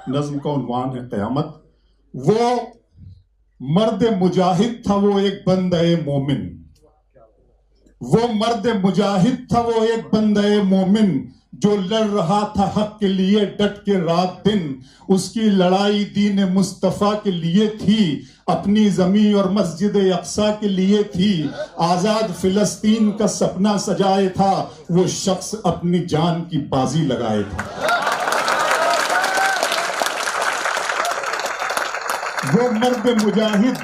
نظم کا عنوان ہے قیامت. وہ مرد مجاہد تھا وہ ایک بندہ مومن. وہ مرد مجاہد تھا وہ ایک بندہ مومن جو لڑ رہا تھا حق کے لیے ڈٹ کے رات دن. اس کی لڑائی دین مصطفیٰ کے لیے تھی, اپنی زمین اور مسجد اقصیٰ کے لیے تھی. آزاد فلسطین کا سپنا سجائے تھا, وہ شخص اپنی جان کی بازی لگائے تھا. وہ مرد مجاہد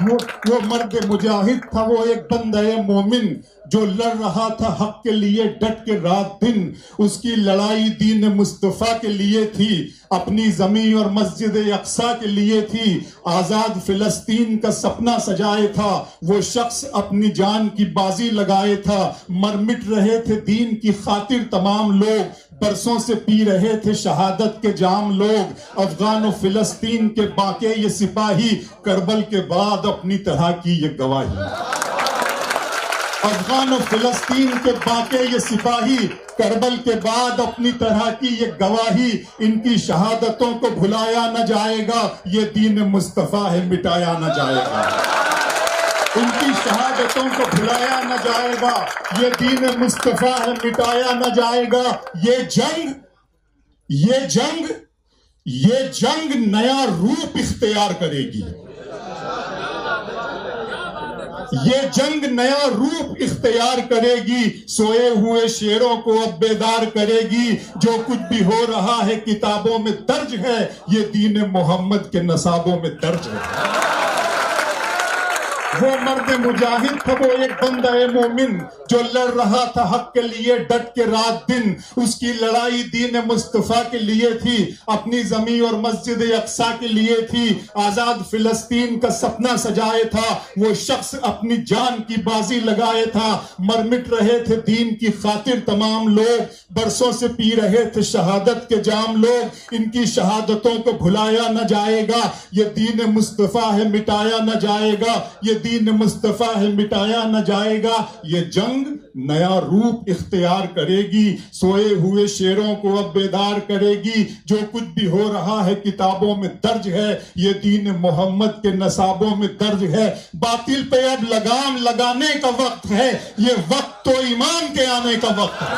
تھا وہ ایک بندہ مومن جو لڑ رہا تھا حق کے لیے ڈٹ کے رات دن. اس کی لڑائی دین مصطفیٰ کے لیے تھی, اپنی زمین اور مسجد اقصیٰ کے لیے تھی. آزاد فلسطین کا سپنا سجائے تھا, وہ شخص اپنی جان کی بازی لگائے تھا. مر مٹ رہے تھے دین کی خاطر تمام لوگ, برسوں سے پی رہے تھے شہادت کے جام لوگ. افغان و فلسطین کے باقی یہ سپاہی, کربل کے بعد اپنی طرح کی یہ گواہی. افغان و فلسطین کے باقی یہ سپاہی, کربل کے بعد اپنی طرح کی یہ گواہی. ان کی شہادتوں کو بھلایا نہ جائے گا, یہ دین مصطفیٰ ہے مٹایا نہ جائے گا. ان کی شہادتوں کو بھلایا نہ جائے گا, یہ دین مصطفیٰ ہے مٹایا نہ جائے گا. یہ جنگ نیا روپ اختیار کرے گی. یہ جنگ نیا روپ اختیار کرے گی, سوئے ہوئے شیروں کو اب بیدار کرے گی. جو کچھ بھی ہو رہا ہے کتابوں میں درج ہے, یہ دین محمد کے نصابوں میں درج ہے. وہ مرد مجاہد تھا وہ ایک بندہ مومن جو لڑ رہا تھا حق کے لیے ڈٹ کے رات دن. اس کی لڑائی دین مصطفیٰ کے لیے تھی, اپنی زمین اور مسجد اقصیٰ کے لیے تھی. آزاد فلسطین کا سپنا سجائے تھا, وہ شخص اپنی جان کی بازی لگائے تھا. مر مٹ رہے تھے دین کی خاطر تمام لوگ, برسوں سے پی رہے تھے شہادت کے جام لوگ. ان کی شہادتوں کو بھلایا نہ جائے گا, یہ دین مصطفیٰ ہے مٹایا نہ جائے گا. یہ دین مصطفیٰ ہے مٹایا نہ جائے گا. یہ جنگ نیا روپ اختیار کرے گی, سوئے ہوئے شیروں کو اب بیدار کرے گی. جو کچھ بھی ہو رہا ہے کتابوں میں درج ہے, یہ دین محمد کے نصابوں میں درج ہے. باطل پہ اب لگام لگانے کا وقت ہے, یہ وقت تو ایمان کے آنے کا وقت ہے.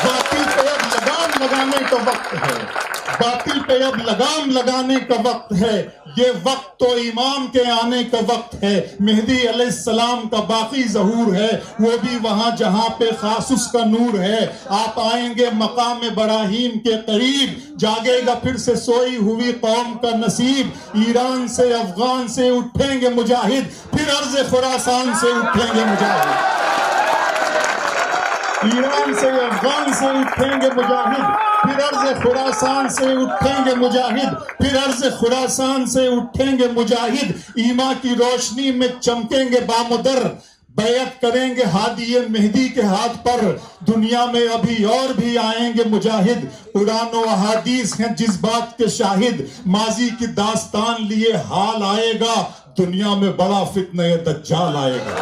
باطل پہ اب لگام لگانے کا وقت ہے, باطل پہ اب لگام لگانے کا وقت ہے. یہ وقت تو ایمان کے آنے کا وقت ہے. مہدی علیہ السلام کا باقی ظہور ہے, وہ بھی وہاں جہاں پہ خاص اس کا نور ہے. آپ آئیں گے مقام ابراہیم کے قریب, جاگے گا پھر سے سوئی ہوئی قوم کا نصیب. ایران سے افغان سے اٹھیں گے مجاہد, پھر عرض خراسان سے اٹھیں گے مجاہد. ایران سے افغان سے اٹھیں گے مجاہد, پھر عرض خراسان سے اٹھیں گے مجاہد. پھر عرض خراسان سے اٹھیں گے مجاہد. ایمان کی روشنی میں چمکیں گے بامدر, بیعت کریں گے ہادی مہدی کے ہاتھ پر. دنیا میں ابھی اور بھی آئیں گے مجاہد, قرآن و احادیث ہیں جس بات کے شاہد. ماضی کی داستان لیے حال آئے گا, دنیا میں بڑا فتنہ دجال آئے گا.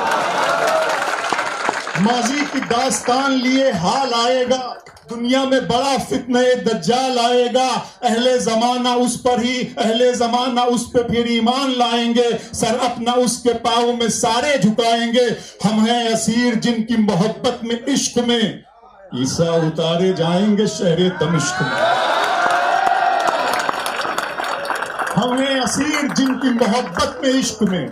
ماضی کی داستان لیے حال آئے گا, دنیا میں بڑا فتنہ دجال آئے گا. اہل زمانہ اس پر ہی, اہل زمانہ اس پہ پھر ایمان لائیں گے. سر اپنا اس کے پاؤں میں سارے جھکائیں گے. ہم ہیں اسیر جن کی محبت میں عشق میں, عیسیٰ اتارے جائیں گے شہر دمشق میں. ہم ہیں اسیر جن کی محبت میں عشق میں,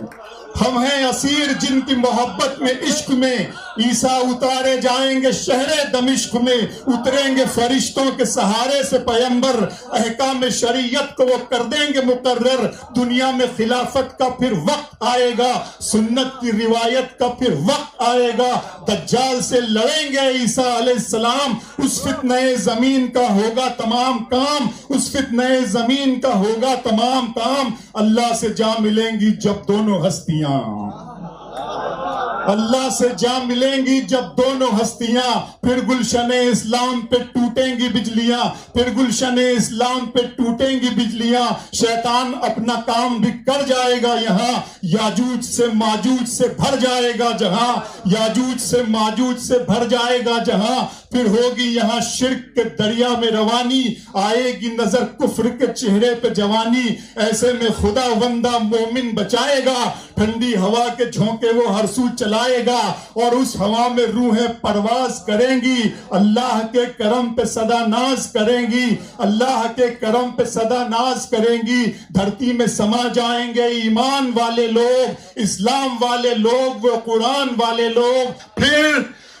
ہم ہیں اسیر جن کی محبت میں عشق میں. عیسیٰ اتارے جائیں گے شہر دمشق میں. اتریں گے فرشتوں کے سہارے سے پیمبر, احکام شریعت کو وہ کر دیں گے مقرر. دنیا میں خلافت کا پھر وقت آئے گا, سنت کی روایت کا پھر وقت آئے گا. دجال سے لڑیں گے عیسیٰ علیہ السلام, اس فتنہ زمین کا ہوگا تمام کام, اس فتنہ زمین کا ہوگا تمام کام. اللہ سے جا ملیں گی جب دونوں ہستیاں, اللہ سے جا ملیں گی جب دونوں ہستیاں. پھر گلشن اسلام پہ ٹوٹیں گی بجلیاں, پھر گلشن اسلام پہ ٹوٹیں گی بجلیاں. شیطان اپنا کام بھی کر جائے گا یہاں, یاجوج سے ماجوج سے بھر جائے گا جہاں, یاجوج سے ماجوج سے بھر جائے گا جہاں. پھر ہوگی یہاں شرک کے دریا میں روانی, آئے گی نظر کفر کے چہرے پہ جوانی, ایسے میں خدا بندہ مومن بچائے گا, ٹھنڈی ہوا کے جھونکے وہ ہر سو چلائے گا, اور اس ہوا میں روحیں پرواز کریں گی, اللہ کے کرم پہ صدا ناز کریں گی, اللہ کے کرم پہ صدا ناز کریں گی. دھرتی میں سما جائیں گے ایمان والے لوگ, اسلام والے لوگ, وہ قرآن والے لوگ.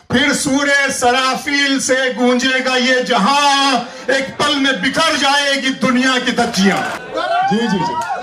پھر سورہ سرافیل سے گونجے گا یہ جہاں, ایک پل میں بکھر جائے گی دنیا کی دھجیاں. جی جی جی